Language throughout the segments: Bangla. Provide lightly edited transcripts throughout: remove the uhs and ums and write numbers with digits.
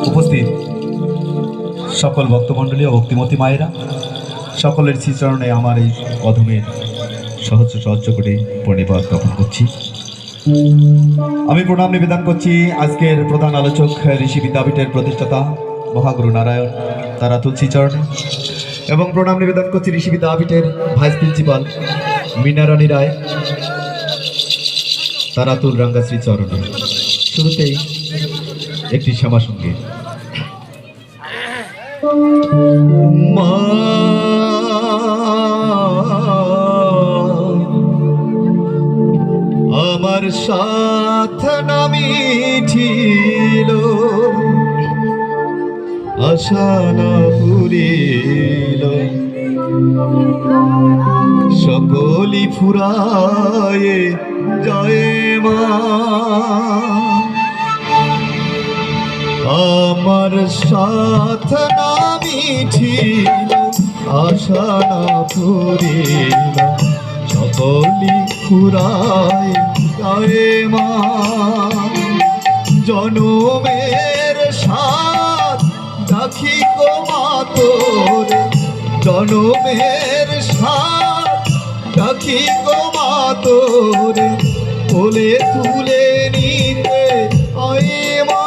উপস্থিত সকল ভক্তমণ্ডলী ও ভক্তিমতী মায়েরা, সকলের শ্রীচরণে আমার এই অধমের সহস্র সহস্র করে প্রণিপাত জ্ঞাপন করছি। আমি প্রণাম নিবেদন করছি আজকের প্রধান আলোচক ঋষি বিদ্যাপীঠের প্রতিষ্ঠাতা মহাগুরু নারায়ণ তারাতুল শ্রীচরণে, এবং প্রণাম নিবেদন করছি ঋষি বিদ্যাপীঠের ভাইস প্রিন্সিপাল মীনারানী রায় তারাতুল রাঙ্গা শ্রীচরণে। শুরুতেই একটি শ্যামা সঙ্গীত। আমার সাথ নামি ছিল, আশা না পুরিল, সকলি ফুরায়ে যায় মা। আমার সাথ নামি ছিল, আশা না পুরিল, সকলি ফুরায় যায় মা। জনমের সাথ রাখি গো মা তোরে, জনমের সাথ রাখি গো মা তোরে, কোলে তুলে নিতে আয় মা।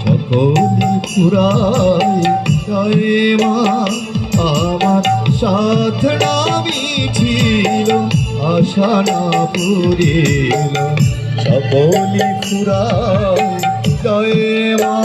সকলি ফুরায় যায় মা। আমার সাথ নামি ছিল, আশা না পুরিল, সকলি ফুরায় যায় মা।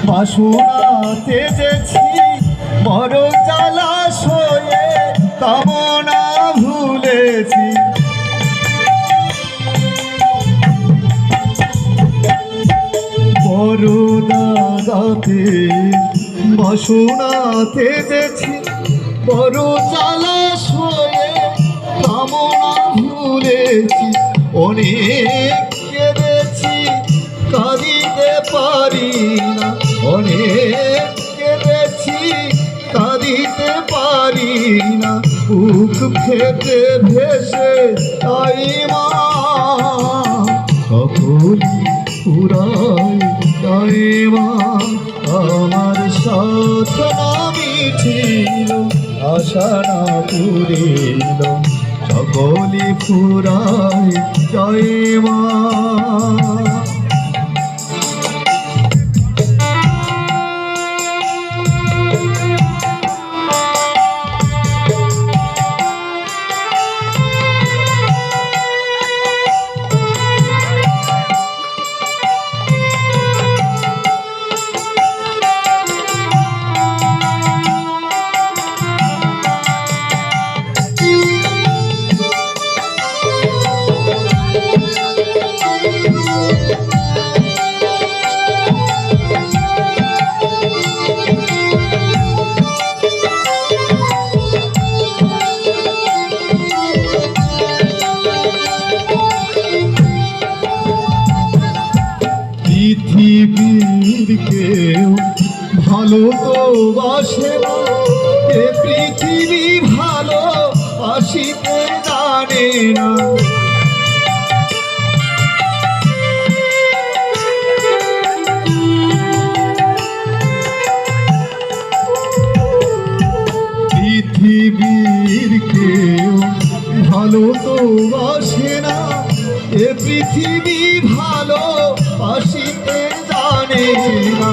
বাসনাতে যেছি বড় জলাশয়ে, কামনা ভুলেছি। বড় দাগাতে বাসনাতে যেছি বড় জলাশয়ে, কামনা ভুলেছি। অনেক কেঁদেছি কাঁদিতে পারি না, অনেক কেঁদেছি কাঁদিতে পারি না। বুক ফেটে ভেসে তাই মা, সকলি ফুরায় তাই মা। আমার সাথ নামি ছিল, আশা না পুরিল, সকলি ফুরায় তাই মা। পৃথিবীর কেউ ভালো তো বাসে না, এ পৃথিবী ভালো বাসিতে জানে না। পৃথিবীর কেউ ভালো তো বাসে না, এ পৃথিবী ভালো বাসিতে জানে না।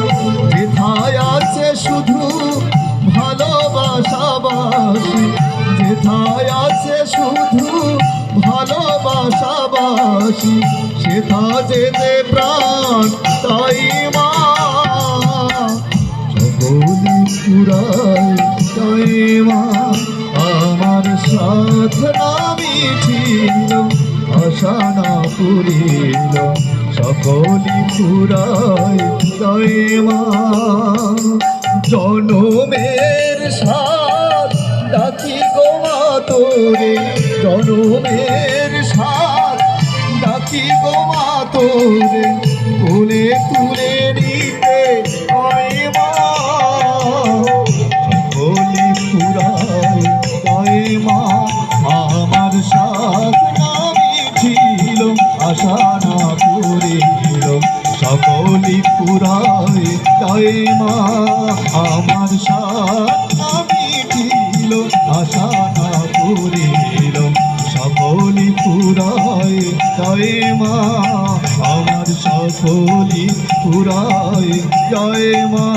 যেথায় আছে শুধু ভালোবাসাবাসি, যেথায় আছে শুধু ভালোবাসাবাসি, সেথা যেতে প্রাণ তাই মা। সকল সকলি পুরায় জয় মা আমার সাধনা মিছিল আশা না পুরিল সকলি পুরায় জয় মা জনমের সাথ ডাকি গো মা তোরে জনমের সাথ ডাকি গো মা তোরে তুলে তুলে নিতে হয় মা সকলি পুরায় জয় মা আমার সাথ নামি ছিল আশা না পুরিল সকলি পুরায় জয় মা আমার সাথ নামি ছিল আশা না পুরিল সকলি পুরায় জয় মা আমার সকলি পুরায় জয় মা।